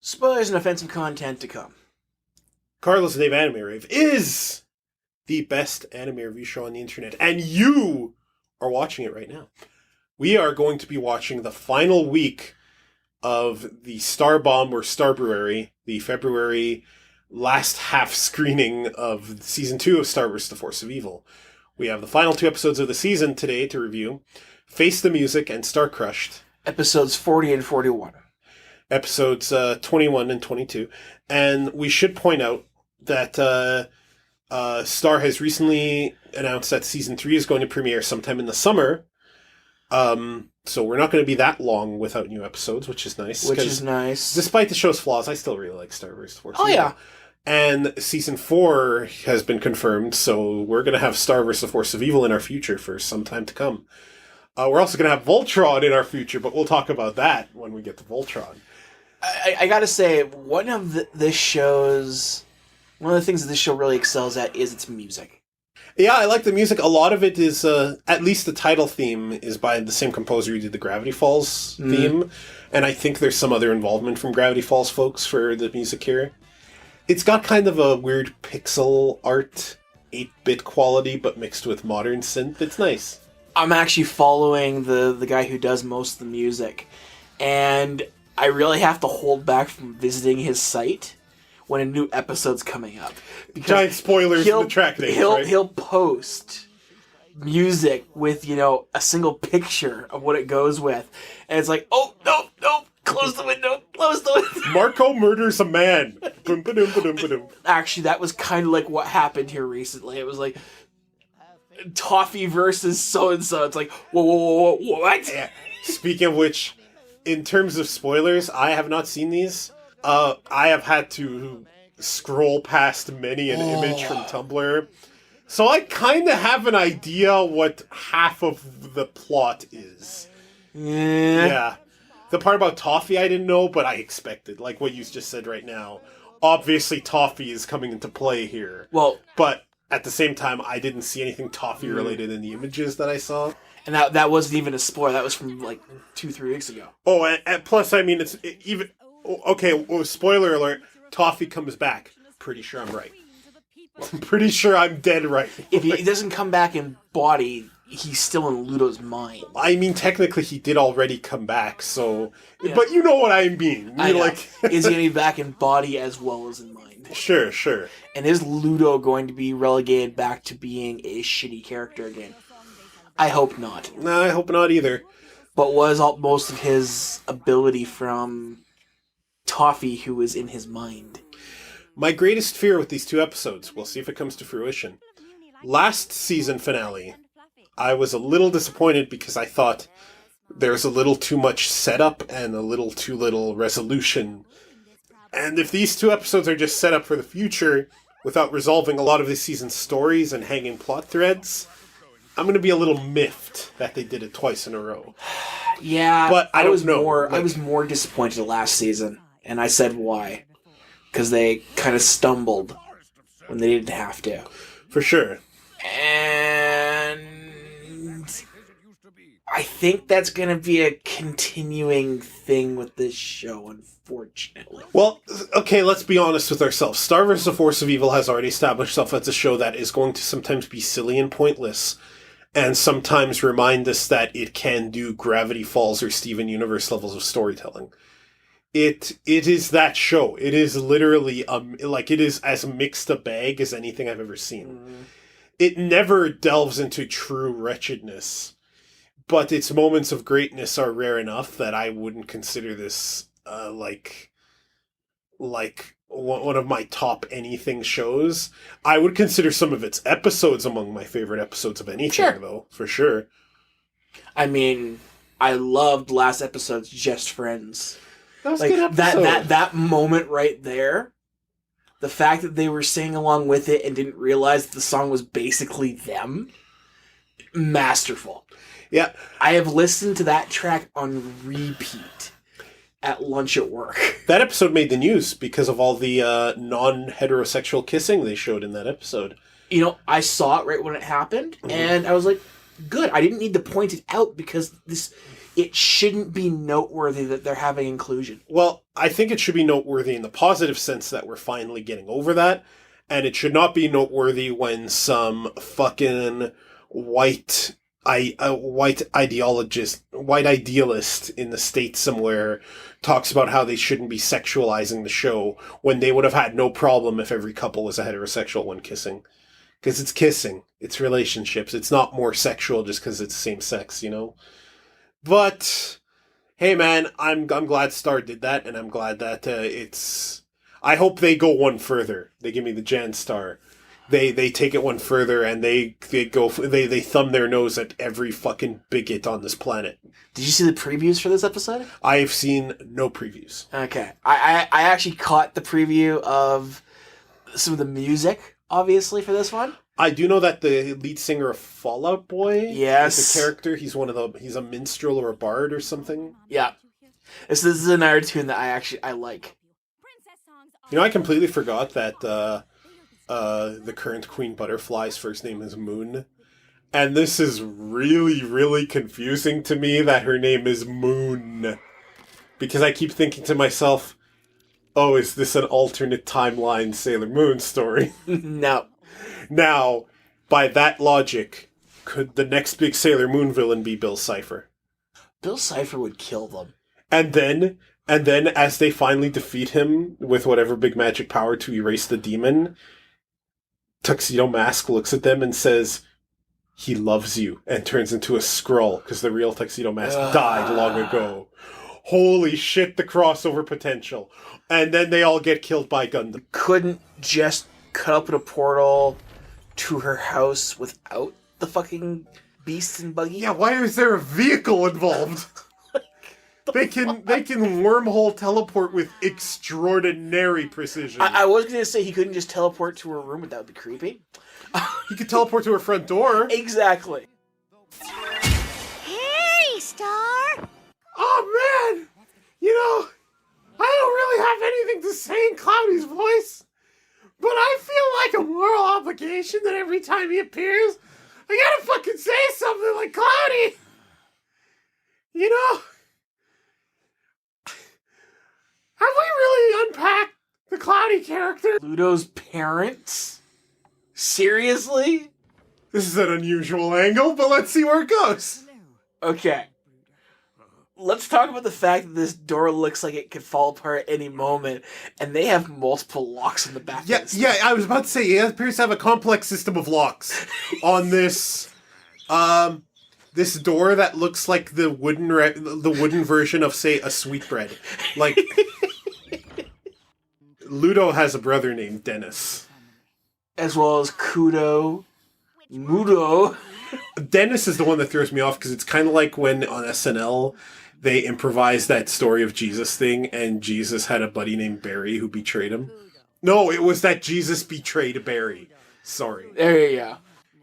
Spoilers and offensive content to come. Carlos and Dave Anime Rave is the best anime review show on the internet, and you are watching it right now. We are going to be watching the final week of the Starbomb or Starbruary, the February last half screening of Season 2 of Star Wars The Force of Evil. We have the final 2 episodes of the season today to review. Face the Music and Star Crushed. Episodes 40 and 41. Episodes 21 and 22. And we should point out that Star has recently announced that Season 3 is going to premiere sometime in the summer. So we're not going to be that long without new episodes, which is nice. Despite the show's flaws, I still really like Star Wars The Force of Evil. Yeah. And Season 4 has been confirmed, so we're going to have Star Wars The Force of Evil in our future for some time to come. We're also going to have Voltron in our future, but we'll talk about that when we get to Voltron. I gotta say, one of the things that this show really excels at is its music. Yeah, I like the music. A lot of it is, at least the title theme is by the same composer who did the Gravity Falls theme. And I think there's some other involvement from Gravity Falls folks for the music here. It's got kind of a weird pixel art, 8-bit quality, but mixed with modern synth. It's nice. I'm actually following the guy who does most of the music. And I really have to hold back from visiting his site when a new episode's coming up. Giant spoilers in the track names, right? He'll post music with, a single picture of what it goes with. And it's like, oh, no, close the window. Marco murders a man. Boom, ba-doom, ba-doom, ba-doom. Actually, that was kind of like what happened here recently. It was like, Toffee versus so-and-so. It's like, whoa, what? Yeah. Speaking of which, in terms of spoilers, I have not seen these. I have had to scroll past many an image from Tumblr. So I kind of have an idea what half of the plot is. Yeah. The part about Toffee I didn't know, but I expected. Like what you just said right now. Obviously Toffee is coming into play here. Well, but at the same time, I didn't see anything Toffee related in the images that I saw. And that wasn't even a spoiler. That was from like 2-3 weeks ago. Oh, and plus, I mean, spoiler alert, Toffee comes back. Pretty sure I'm right. I'm pretty sure I'm dead right. If he doesn't come back in body, he's still in Ludo's mind. I mean, technically, he did already come back, so... Yeah. But you know what I mean. I know. Is he going to be back in body as well as in mind? Sure. And is Ludo going to be relegated back to being a shitty character again? I hope not. No, I hope not either. But was most of his ability from Toffee, who was in his mind? My greatest fear with these 2 episodes, we'll see if it comes to fruition. Last season finale, I was a little disappointed because I thought there's a little too much setup and a little too little resolution. And if these 2 episodes are just set up for the future without resolving a lot of this season's stories and hanging plot threads, I'm going to be a little miffed that they did it twice in a row. Yeah, but I was more disappointed last season, and I said why. Because they kind of stumbled when they didn't have to. For sure. And I think that's going to be a continuing thing with this show, unfortunately. Well, okay, let's be honest with ourselves. Star Wars The Force of Evil has already established itself as a show that is going to sometimes be silly and pointless, and sometimes remind us that it can do Gravity Falls or Steven Universe levels of storytelling. It is that show. It is literally, it is as mixed a bag as anything I've ever seen. Mm-hmm. It never delves into true wretchedness, but its moments of greatness are rare enough that I wouldn't consider this, one of my top anything shows. I would consider some of its episodes among my favorite episodes of anything, though, for sure. I mean, I loved last episode's Just Friends. That was a good episode. That moment right there, the fact that they were singing along with it and didn't realize that the song was basically them, masterful. Yeah. I have listened to that track on repeat at lunch at work. That episode made the news because of all the non-heterosexual kissing they showed in that episode. I saw it right when it happened, and I was like, good. I didn't need to point it out because this it shouldn't be noteworthy that they're having inclusion. Well, I think it should be noteworthy in the positive sense that we're finally getting over that, and it should not be noteworthy when some fucking white idealist in the States somewhere talks about how they shouldn't be sexualizing the show when they would have had no problem if every couple was a heterosexual one kissing. Because it's kissing. It's relationships. It's not more sexual just because it's the same sex, you know? But, hey man, I'm glad Star did that, and I'm glad that it's... I hope they go one further. They give me the Jan Star. They take it one further, and they thumb their nose at every fucking bigot on this planet. Did you see the previews for this episode? I've seen no previews. Okay. I actually caught the preview of some of the music, obviously, for this one. I do know that the lead singer of Fall Out Boy yes, is a character. He's a minstrel or a bard or something. Yeah. This is another tune that I like. You know, I completely forgot that the current Queen Butterfly's first name is Moon. And this is really, really confusing to me that her name is Moon. Because I keep thinking to myself, oh, is this an alternate timeline Sailor Moon story? No. Now, by that logic, could the next big Sailor Moon villain be Bill Cipher? Bill Cipher would kill them. And then as they finally defeat him with whatever big magic power to erase the demon, Tuxedo Mask looks at them and says, he loves you, and turns into a Skrull, because the real Tuxedo Mask died long ago. Holy shit, the crossover potential. And then they all get killed by Gundam. Couldn't just cut open a portal to her house without the fucking beast and buggy? Yeah, why is there a vehicle involved? They can wormhole teleport with extraordinary precision. I was going to say he couldn't just teleport to her room, but that would be creepy. He could teleport to her front door. Exactly. Hey, Star! Oh, man! You know, I don't really have anything to say in Cloudy's voice, but I feel like a moral obligation that every time he appears, I gotta fucking say something like, Cloudy! You know... Have we really unpacked the Cloudy character? Ludo's parents? Seriously? This is an unusual angle, but let's see where it goes. Okay. Let's talk about the fact that this door looks like it could fall apart at any moment, and they have multiple locks in the back. Yeah, I was about to say, it appears to have a complex system of locks on this, this door that looks like the wooden version of, say, a sweetbread. Like, Ludo has a brother named Dennis. As well as Mudo. Dennis is the one that throws me off, because it's kind of like when on SNL they improvised that story of Jesus thing, and Jesus had a buddy named Barry who betrayed him. No, it was that Jesus betrayed Barry. Sorry. There you go.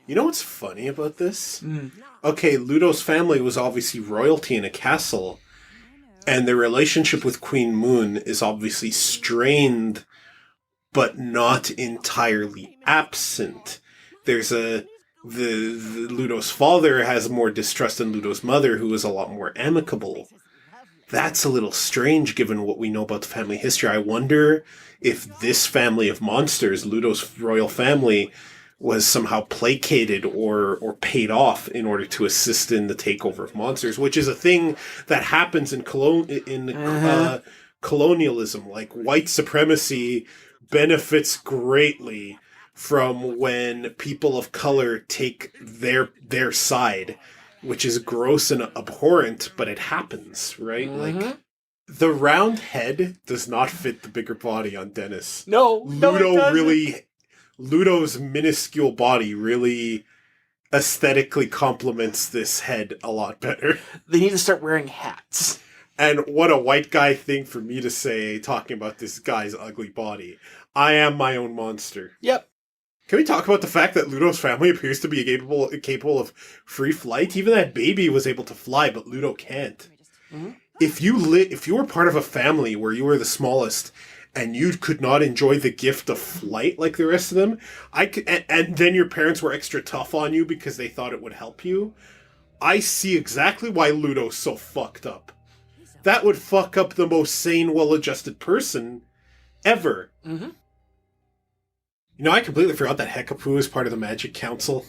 You know what's funny about this? Okay, Ludo's family was obviously royalty in a castle, and their relationship with Queen Moon is obviously strained, but not entirely absent. There's the Ludo's father has more distrust than Ludo's mother, who is a lot more amicable. That's a little strange given what we know about the family history. I wonder if this family of monsters, Ludo's royal family, was somehow placated or paid off in order to assist in the takeover of monsters, which is a thing that happens in colonialism. Like, white supremacy benefits greatly from when people of color take their side, which is gross and abhorrent, but it happens, right? Like, the round head does not fit the bigger body on Dennis. No, Ludo's minuscule body really aesthetically complements this head a lot better. They need to start wearing hats. And what a white guy thing for me to say, talking about this guy's ugly body. I am my own monster. Yep. Can we talk about the fact that Ludo's family appears to be capable of free flight? Even that baby was able to fly, but Ludo can't. Mm-hmm. If you were part of a family where you were the smallest and you could not enjoy the gift of flight like the rest of them, and then your parents were extra tough on you because they thought it would help you, I see exactly why Ludo's so fucked up. That would fuck up the most sane, well-adjusted person ever. Mm-hmm. You know, I completely forgot that Hekapu is part of the Magic Council.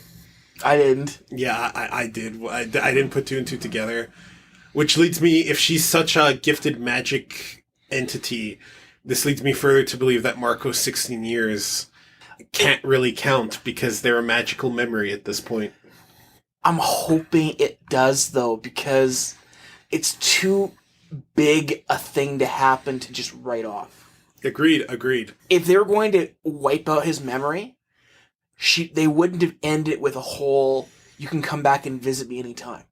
I didn't. Yeah, I did. I didn't put two and two together. Which leads me, if she's such a gifted magic entity, this leads me further to believe that Marco's 16 years can't really count because they're a magical memory at this point. I'm hoping it does, though, because it's too big a thing to happen to just write off. Agreed. If they were going to wipe out his memory, they wouldn't have ended with a whole, you can come back and visit me anytime.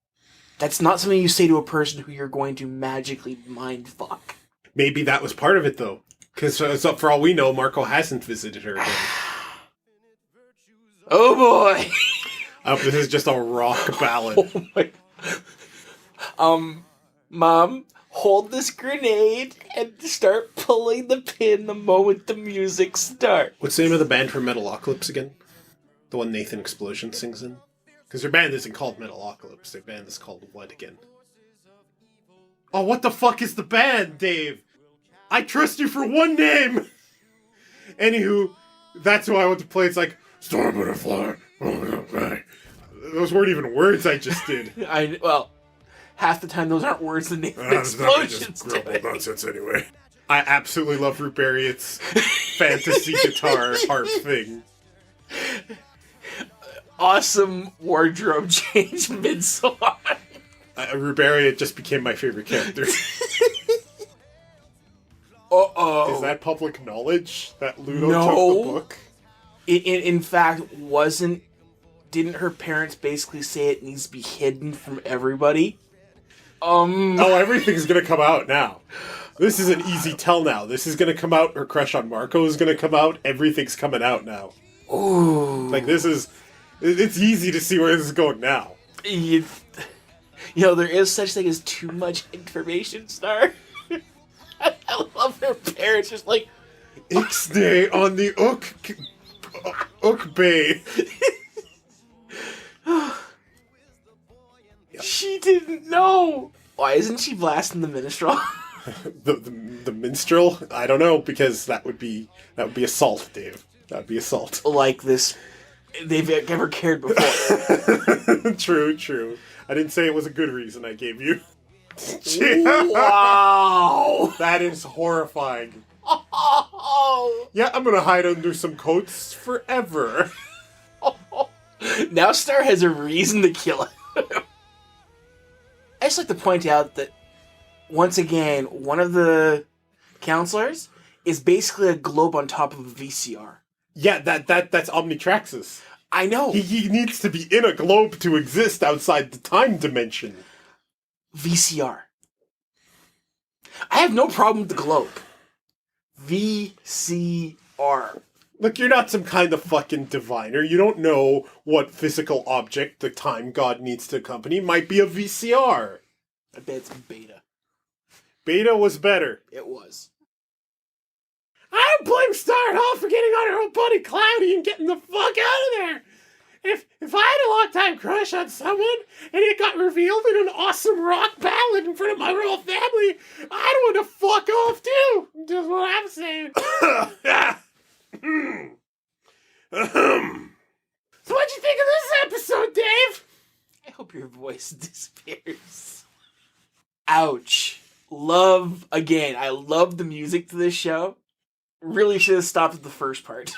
That's not something you say to a person who you're going to magically mind fuck. Maybe that was part of it, though. Because for all we know, Marco hasn't visited her again. Oh boy! I hope this is just a rock ballad. Oh my... Mom, hold this grenade and start pulling the pin the moment the music starts. What's the name of the band from Metalocalypse again? The one Nathan Explosion sings in? Because their band isn't called Metalocalypse. Their band is called what again? Oh, what the fuck is the band, Dave? I trust you for one name! Anywho, that's who I want to play. It's like, Star Butterfly. Those weren't even words I just did. Well, half the time those aren't words the Nathan Explosions do. Nonsense anyway. I absolutely love Rubariot's fantasy guitar harp thing. Awesome wardrobe change mid-song. Rubariot just became my favorite character. Uh-oh. Is that public knowledge that Ludo took the book? In fact, didn't her parents basically say it needs to be hidden from everybody? Oh, everything's gonna come out now. This is an easy tell now. This is gonna come out. Her crush on Marco is gonna come out. Everything's coming out now. Ooh. Like, it's easy to see where this is going now. You know, there is such thing as too much information, Star. I love her parents just like... Ixnay on the Ook Bay. She didn't know. Why isn't she blasting the minstrel? the minstrel? I don't know, because that would be assault, Dave. That would be assault. Like this, they've ever cared before. True. I didn't say it was a good reason I gave you. Wow, that is horrifying. Oh. Yeah, I'm gonna hide under some coats forever. Now Star has a reason to kill him. I just like to point out that, once again, one of the counselors is basically a globe on top of a VCR. Yeah, that's Omnitraxis. I know. He needs to be in a globe to exist outside the time dimension. VCR. I have no problem with the globe. VCR. Look, you're not some kind of fucking diviner. You don't know what physical object the time god needs to accompany. Might be a VCR. I bet it's Beta. Beta was better. It was. I don't blame Star at all for getting on her old buddy Cloudy and getting the fuck out of there. If I had a long-time crush on someone and it got revealed in an awesome rock ballad in front of my royal family, I'd want to fuck off too. Just what I'm saying. So what'd you think of this episode, Dave? I hope your voice disappears. Ouch. I love the music to this show. Really should have stopped at the first part.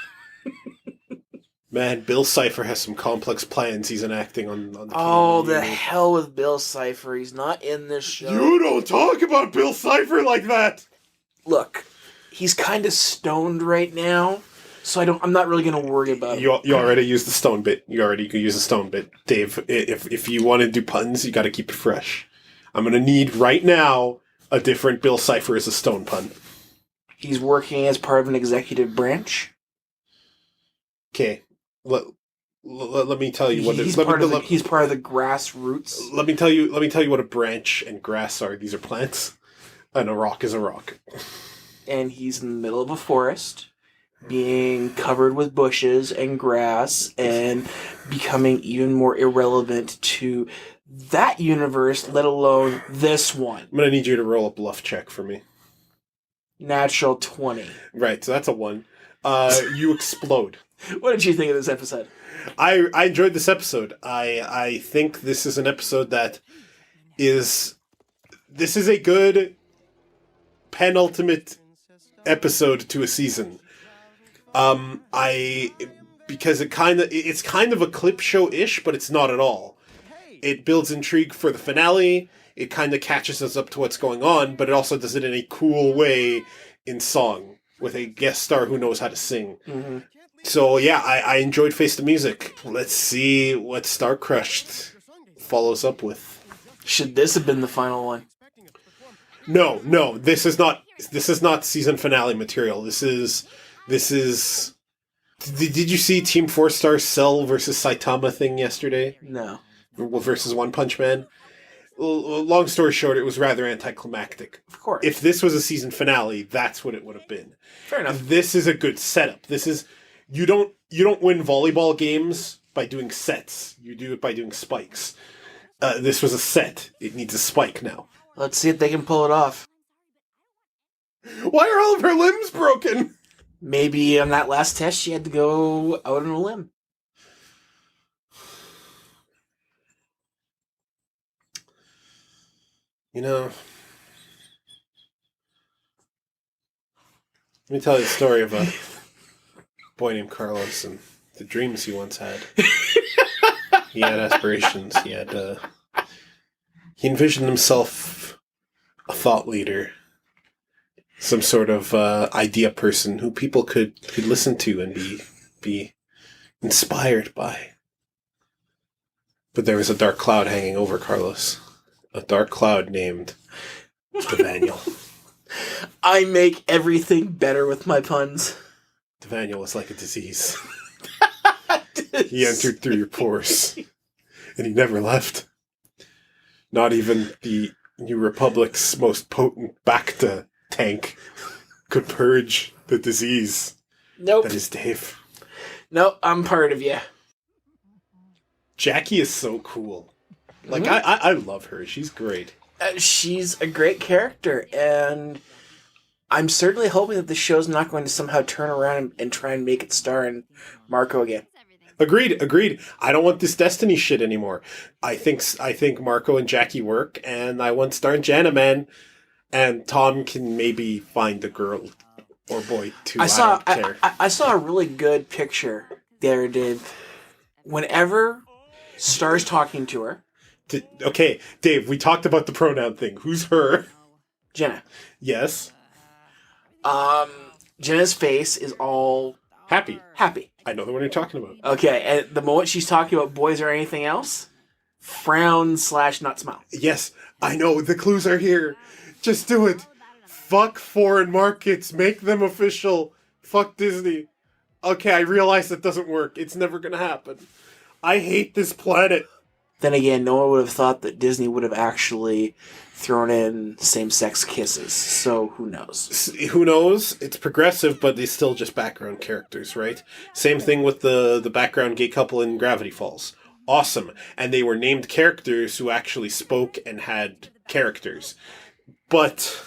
Man, Bill Cipher has some complex plans he's enacting on the Oh, the hell with Bill Cipher. He's not in this show. You don't talk about Bill Cipher like that! Look, he's kind of stoned right now, so I'm not really going to worry about You it. already used the stone bit. You already could use the stone bit. Dave, if you want to do puns, you gotta keep it fresh. I'm gonna need, right now, a different Bill Cipher as a stone pun. He's working as part of an executive branch. Okay. Let me tell you what he's part of the grassroots. Let me tell you what a branch and grass are. These are plants, and a rock is a rock. And he's in the middle of a forest, being covered with bushes and grass, and becoming even more irrelevant to that universe, let alone this one. I'm going to need you to roll a bluff check for me. Natural 20. Right, so that's a 1. You explode. What did you think of this episode? I enjoyed this episode. I think this is an episode that is... This is a good penultimate episode to a season. Because it's kind of a clip show-ish, but it's not at all. It builds intrigue for the finale. It kind of catches us up to what's going on, but it also does it in a cool way in song with a guest star who knows how to sing. Mm-hmm. So yeah, I enjoyed Face the Music. Let's see what Star Crushed follows up with. Should this have been the final one? No, this is not season finale material. This is Did you see Team 4-Star Cell versus Saitama thing yesterday? No. Versus One Punch Man? Long story short, it was rather anticlimactic. Of course. If this was a season finale, that's what it would have been. Fair enough. This is a good setup. This is you don't win volleyball games by doing sets. You do it by doing spikes. This was a set. It needs a spike now. Let's see if they can pull it off. Why are all of her limbs broken? Maybe on that last test she had to go out on a limb. You know, let me tell you the story of a boy named Carlos and the dreams he once had. He had aspirations. He envisioned himself a thought leader, some sort of idea person who people could listen to and be inspired by. But there was a dark cloud hanging over Carlos. A dark cloud named Devaniel. I make everything better with my puns. Devaniel was like a disease. He entered through your pores. And he never left. Not even the New Republic's most potent Bacta tank could purge the disease. Nope. That is Dave. Nope, I'm part of you. Jackie is so cool. Like, I love her. She's great. She's a great character, and I'm certainly hoping that the show's not going to somehow turn around and try and make it star in Marco again. Agreed. I don't want this Destiny shit anymore. I think Marco and Jackie work, and I want Star and Jana, man. And Tom can maybe find a girl or boy too. I don't care. I saw a really good picture there, Dave. Whenever Star's talking to her. Okay, Dave, we talked about the pronoun thing. Who's her? Jenna. Yes. Jenna's face is all... Happy. I know the one you're talking about. Okay, and the moment she's talking about boys or anything else, frown/not smile. Yes, I know. The clues are here. Just do it. Fuck foreign markets. Make them official. Fuck Disney. Okay, I realize that doesn't work. It's never gonna happen. I hate this planet. Then again, no one would have thought that Disney would have actually thrown in same-sex kisses. So who knows? Who knows? It's progressive, but they still just background characters, right? Same thing with the background gay couple in Gravity Falls. Awesome. And they were named characters who actually spoke and had characters. But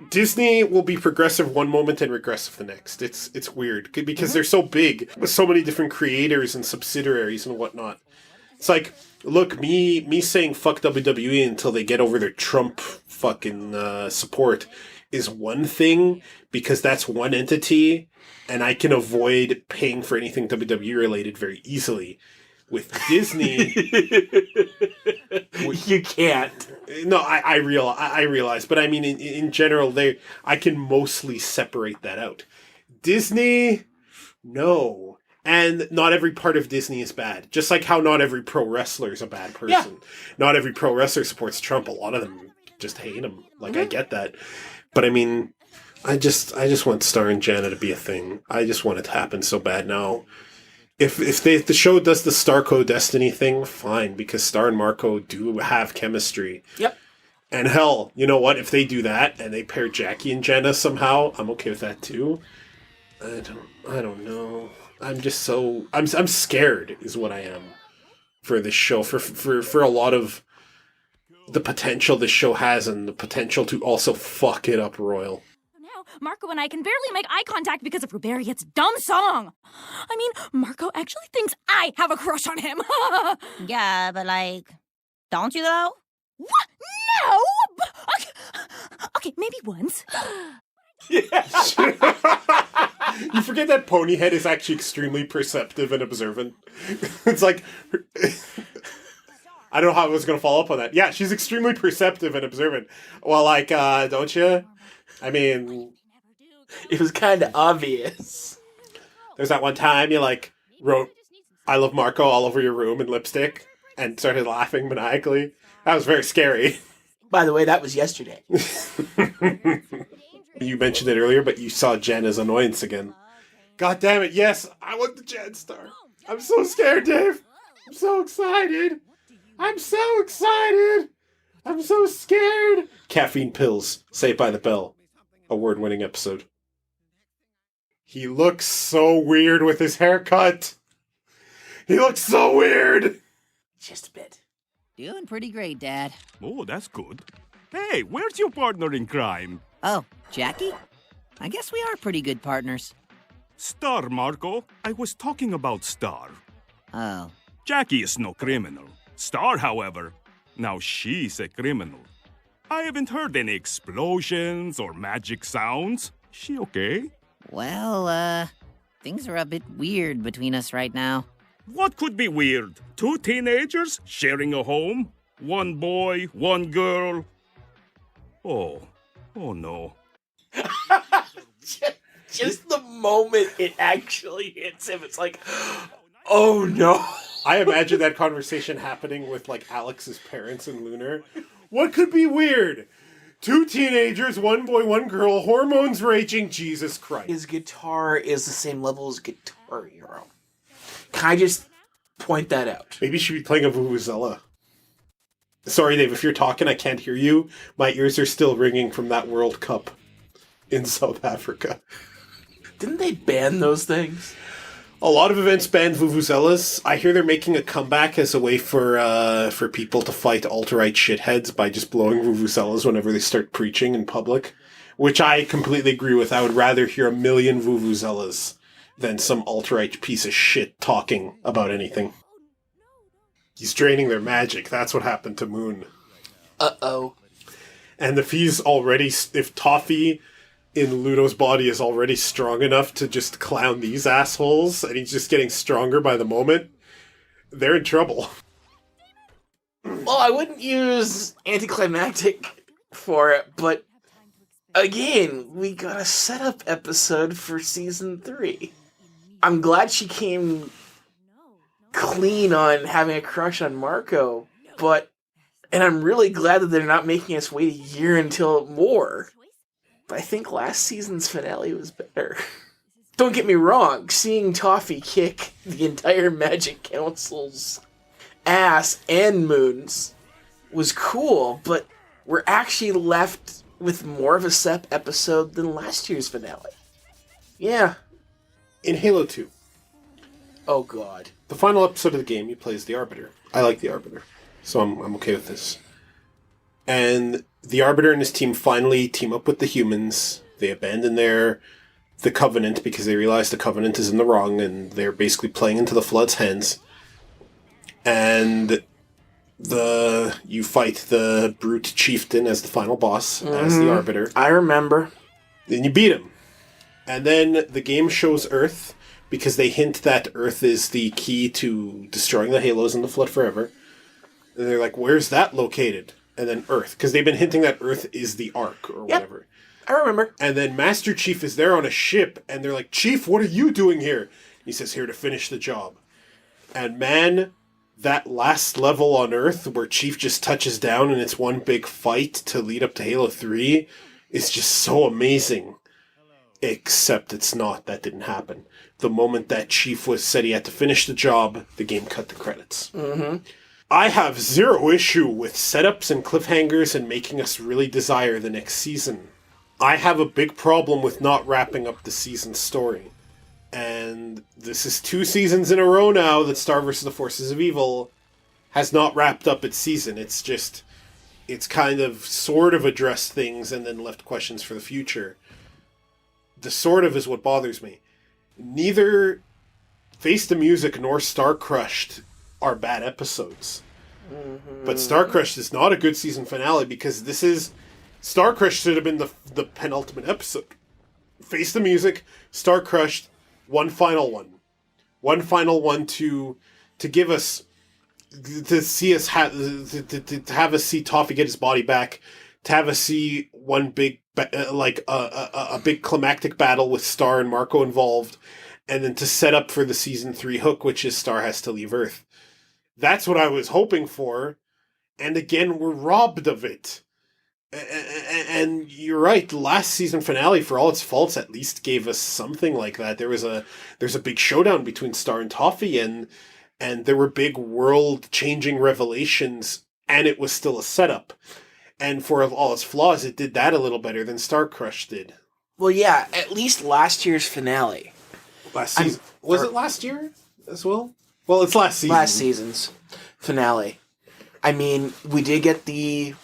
Disney will be progressive one moment and regressive the next. It's weird because they're so big with so many different creators and subsidiaries and whatnot. It's like, look, me saying fuck WWE until they get over their Trump fucking support is one thing because that's one entity and I can avoid paying for anything WWE related very easily. With Disney... You can't. No, I realize, but I mean, in general, I can mostly separate that out. Disney, no. And not every part of Disney is bad. Just like how not every pro wrestler is a bad person. Yeah. Not every pro wrestler supports Trump. A lot of them just hate him. Like, I get that. But I mean, I just want Star and Jana to be a thing. I just want it to happen so bad now. If the show does the Starco Destiny thing, fine, because Star and Marco do have chemistry. Yep. And hell, you know what? If they do that and they pair Jackie and Jenna somehow, I'm okay with that too. I don't know. I'm just so I'm scared is what I am. for this show, for a lot of the potential this show has and the potential to also fuck it up royal. Now, Marco and I can barely make eye contact because of Rubariet's dumb song. I mean, Marco actually thinks I have a crush on him. Yeah, but don't you though? What? No! Okay, maybe once. You forget that Ponyhead is actually extremely perceptive and observant. It's like... I don't know how I was going to follow up on that. Yeah, she's extremely perceptive and observant. Well, don't you? I mean... It was kind of obvious. There's that one time you, wrote I love Marco all over your room in lipstick and started laughing maniacally. That was very scary. By the way, that was yesterday. You mentioned it earlier, but you saw Jen as annoyance again. God damn it, yes, I want the Jen star. I'm so scared, Dave. I'm so excited. I'm so excited. I'm so scared. Caffeine pills. Saved by the Bell. Award-winning episode. He looks so weird with his haircut. He looks so weird. Just a bit. Doing pretty great, Dad. Oh, that's good. Hey, where's your partner in crime? Oh, Jackie? I guess we are pretty good partners. Star, Marco. I was talking about Star. Oh. Jackie is no criminal. Star, however, now she's a criminal. I haven't heard any explosions or magic sounds. She okay? Well, things are a bit weird between us right now. What could be weird? 2 teenagers sharing a home? 1 boy, 1 girl? Oh no. Just the moment it actually hits him, it's like, oh no. I imagine that conversation happening with, Alex's parents and Lunar. What could be weird? 2 teenagers, 1 boy, 1 girl, hormones raging, Jesus Christ. His guitar is the same level as Guitar Hero. Can I just point that out? Maybe she should be playing a Vuvuzela. Sorry, Dave, if you're talking, I can't hear you. My ears are still ringing from that World Cup in South Africa. Didn't they ban those things? A lot of events banned vuvuzelas. I hear they're making a comeback as a way for people to fight alt-right shitheads by just blowing vuvuzelas whenever they start preaching in public, which I completely agree with. I would rather hear 1 million vuvuzelas than some alt-right piece of shit talking about anything. He's draining their magic. That's what happened to Moon. Uh-oh. And if Toffee in Ludo's body is already strong enough to just clown these assholes, and he's just getting stronger by the moment, they're in trouble. Well, I wouldn't use anticlimactic for it, but again, we got a setup episode for season 3. I'm glad she came clean on having a crush on Marco, and I'm really glad that they're not making us wait a year until more. But I think last season's finale was better. Don't get me wrong, seeing Toffee kick the entire Magic Council's ass and Moon's was cool, but we're actually left with more of a SEP episode than last year's finale. Yeah. In Halo 2. Oh god. The final episode of the game, you play as the Arbiter. I like the Arbiter, so I'm okay with this. And the Arbiter and his team finally team up with the humans. They abandon the Covenant because they realize the Covenant is in the wrong, and they're basically playing into the Flood's hands. And you fight the Brute Chieftain as the final boss, as the Arbiter. I remember. Then you beat him. And then the game shows Earth, because they hint that Earth is the key to destroying the Halos and the Flood forever. And they're like, where's that located? And then Earth, because they've been hinting that Earth is the Ark, or whatever. I remember. And then Master Chief is there on a ship, and they're like, Chief, what are you doing here? He says, here to finish the job. And man, that last level on Earth, where Chief just touches down and it's one big fight to lead up to Halo 3, is just so amazing. Except it's not. That didn't happen. The moment that Chief said he had to finish the job, the game cut the credits. Mm-hmm. I have zero issue with setups and cliffhangers and making us really desire the next season. I have a big problem with not wrapping up the season's story. And this is 2 seasons in a row now that Star vs. the Forces of Evil has not wrapped up its season. It's kind of sort of addressed things and then left questions for the future. The sort of is what bothers me. Neither Face the Music nor Star Crushed are bad episodes. Mm-hmm. But Star Crushed is not a good season finale because Star Crushed should have been the penultimate episode. Face the Music, Star Crushed, one final one. One final one to give us, to see us, to have us see Toffee get his body back, to have us see one big, a big climactic battle with Star and Marco involved, and then to set up for the season 3 hook, which is Star has to leave Earth. That's what I was hoping for, and again, we're robbed of it. And you're right, the last season finale, for all its faults, at least gave us something like that. There's a big showdown between Star and Toffee, and there were big world-changing revelations, and it was still a setup. And for all its flaws, it did that a little better than Star Crush did. Well, yeah, at least last year's finale. Last season. Was it last year as well? Well, it's last season. Last season's finale. I mean, we did get the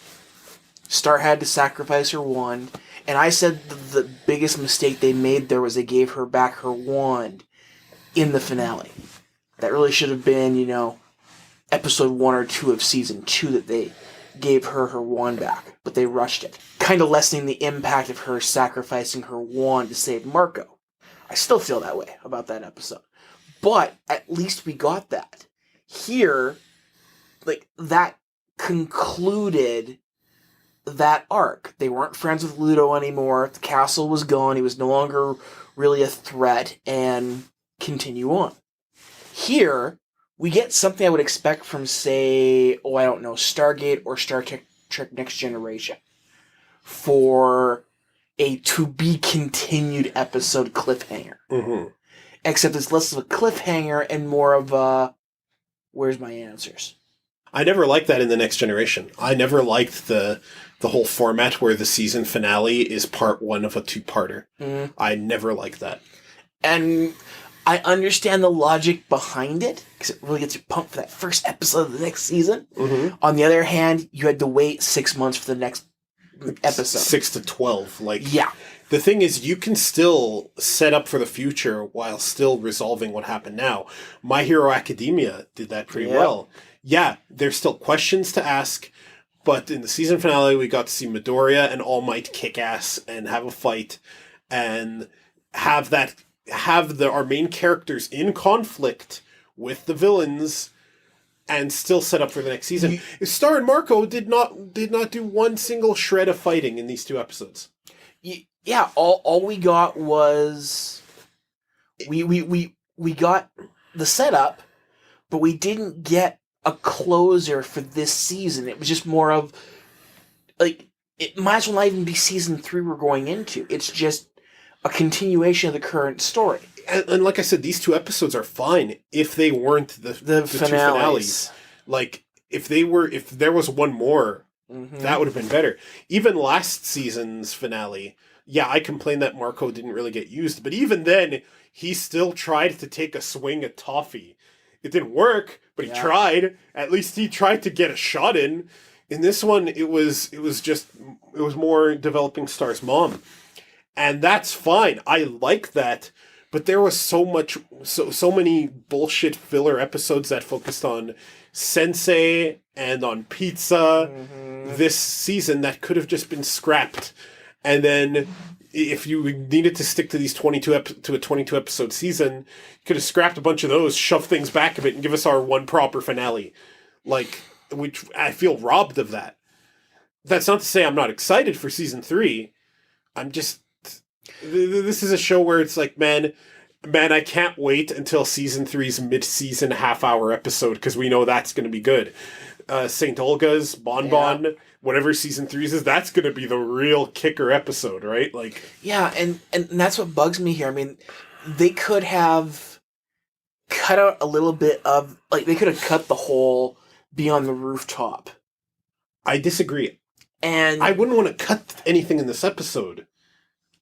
Star had to sacrifice her wand, and I said the biggest mistake they made there was they gave her back her wand in the finale. That really should have been, episode 1 or 2 of season 2 that they gave her wand back, but they rushed it, kind of lessening the impact of her sacrificing her wand to save Marco. I still feel that way about that episode, but at least we got that. Here, that concluded that arc. They weren't friends with Ludo anymore. The castle was gone. He was no longer really a threat, and continue on. Here, we get something I would expect from, say, Stargate or Star Trek Next Generation for a to-be-continued episode cliffhanger. Mm-hmm. Except it's less of a cliffhanger and more of a, where's my answers? I never liked that in The Next Generation. I never liked the whole format where the season finale is part 1 of a 2-parter. Mm-hmm. I never liked that. And I understand the logic behind it, because it really gets you pumped for that first episode of the next season. Mm-hmm. On the other hand, you had to wait 6 months for the next episode. 6 to 12. Yeah. The thing is, you can still set up for the future while still resolving what happened now. My Hero Academia did that pretty well. Yeah, there's still questions to ask, but in the season finale, we got to see Midoriya and All Might kick ass and have a fight and have our main characters in conflict with the villains and still set up for the next season. Star and Marco did not do one single shred of fighting in these 2 episodes. Yeah, all we got was we got the setup, but we didn't get a closer for this season. It was just more of it might as well not even be season 3 we're going into. It's just a continuation of the current story. And like I said, these 2 episodes are fine if they weren't the 2 finales. If there was one more, mm-hmm. that would have been better. Even last season's finale, I complained that Marco didn't really get used, but even then, he still tried to take a swing at Toffee. It didn't work, but he tried. At least he tried to get a shot in. In this one, it was more developing Star's mom. And that's fine. I like that. But there was so many bullshit filler episodes that focused on Sensei and on pizza this season that could have just been scrapped. And then if you needed to stick to these 22 episode season, you could have scrapped a bunch of those, shoved things back a bit, and give us our one proper finale. Which I feel robbed of that. That's not to say I'm not excited for season 3. I'm just... This is a show where it's like, man, I can't wait until season 3's mid-season half-hour episode, because we know that's going to be good. St. Olga's, Bon, whatever season 3's is, that's going to be the real kicker episode, right? Yeah, and that's what bugs me here. I mean, they could have cut out a little bit of... they could have cut the whole Beyond the Rooftop. I disagree. And I wouldn't want to cut anything in this episode.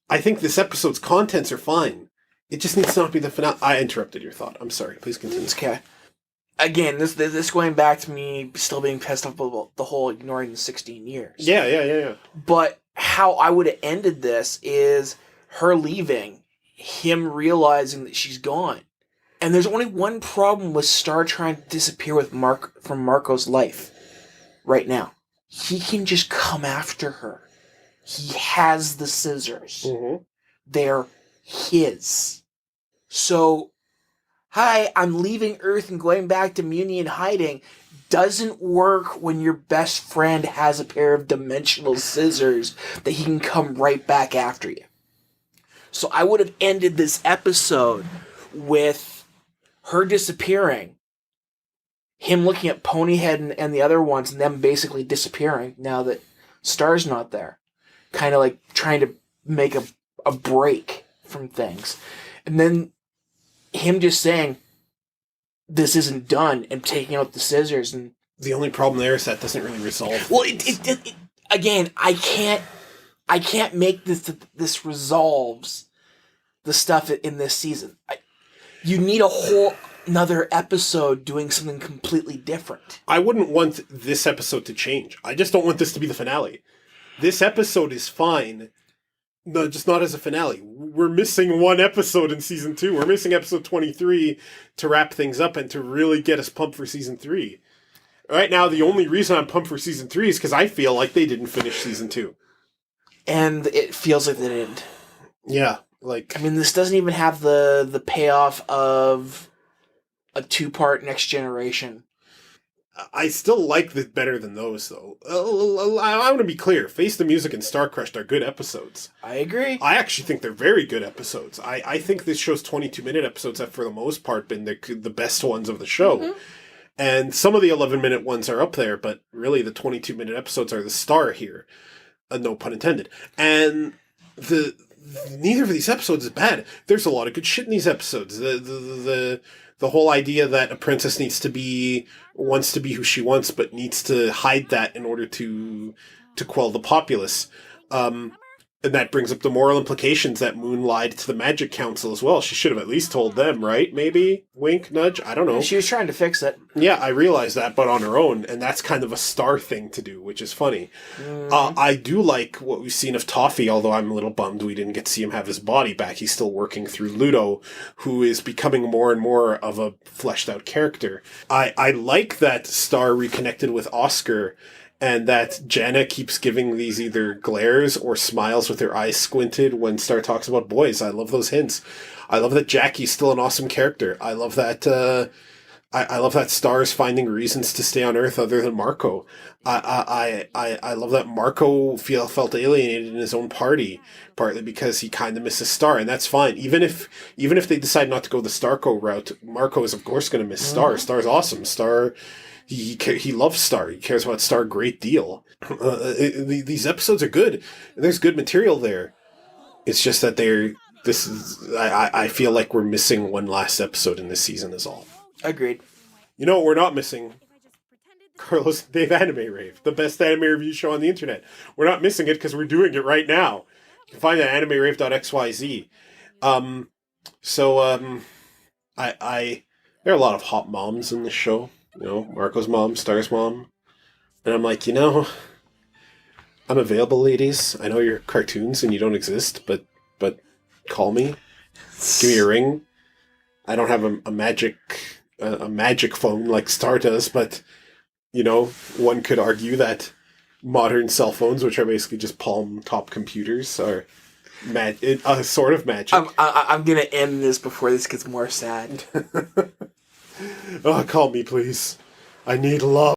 I think this episode's contents are fine. It just needs to not be the finale. I interrupted your thought. I'm sorry. Please continue. It's okay. again, this going back to me still being pissed off about the whole ignoring the 16 years. Yeah. But how I would have ended this is her leaving, him realizing that she's gone. And there's only one problem with Star trying to disappear from Marco's life right now. He can just come after her. He has the scissors. Mm-hmm. They're his. So, hi, I'm leaving Earth and going back to Muni and hiding doesn't work when your best friend has a pair of dimensional scissors that he can come right back after you. So I would have ended this episode with her disappearing, him looking at Ponyhead and the other ones, and them basically disappearing now that Star's not there. Kind of like trying to make a break from things. And then him just saying, this isn't done, and taking out the scissors. And the only problem there is that doesn't really resolve. Well, it again, I can't make this resolves the stuff in this season. You need a whole another episode doing something completely different. I wouldn't want this episode to change. I just don't want this to be the finale. This episode is fine, no, just not as a finale. We're missing one episode in season 2. We're missing episode 23 to wrap things up and to really get us pumped for season 3. Right now, the only reason I'm pumped for season 3 is because I feel like they didn't finish season 2. And it feels like they didn't. Yeah, like... I mean, this doesn't even have the payoff of a 2-part Next Generation. I still like this better than those, though. I want to be clear. Face the Music and Star Crushed are good episodes. I agree. I actually think they're very good episodes. I think this show's 22-minute episodes have, for the most part, been the best ones of the show. Mm-hmm. And some of the 11-minute ones are up there, but really the 22-minute episodes are the star here. No pun intended. And neither of these episodes is bad. There's a lot of good shit in these episodes. The whole idea that a princess wants to be who she wants, but needs to hide that in order to quell the populace. And that brings up the moral implications that Moon lied to the Magic Council as well. She should have at least told them, right? Maybe? Wink, nudge? I don't know. She was trying to fix it. Yeah, I realize that, but on her own. And that's kind of a Star thing to do, which is funny. I do like what we've seen of Toffee, although I'm a little bummed we didn't get to see him have his body back. He's still working through Ludo, who is becoming more and more of a fleshed out character. I like that Star reconnected with Oscar, and that Jana keeps giving these either glares or smiles with her eyes squinted when Star talks about boys. I love those hints. I love that Jackie's still an awesome character. I love that, I love that Star's finding reasons to stay on Earth other than Marco. I love that Marco felt alienated in his own party, partly because he kind of misses Star, and that's fine. Even if they decide not to go the Starco route, Marco is of course going to miss Star. Star's awesome. Star... He loves Star. He cares about Star a great deal. These episodes are good. And there's good material there. It's just that I feel like we're missing one last episode in this season is all. Agreed. You know what we're not missing? Carlos and Dave Anime Rave, the best anime review show on the internet. We're not missing it because we're doing it right now. You can find it at animerave.xyz. There are a lot of hot moms in this show. You know, Marco's mom, Star's mom. And I'm like, I'm available, ladies. I know you're cartoons and you don't exist, but call me. Give me a ring. I don't have a magic phone like Star does, but, one could argue that modern cell phones, which are basically just palm-top computers, are a sort of magic. I'm going to end this before this gets more sad. Oh, call me, please. I need love.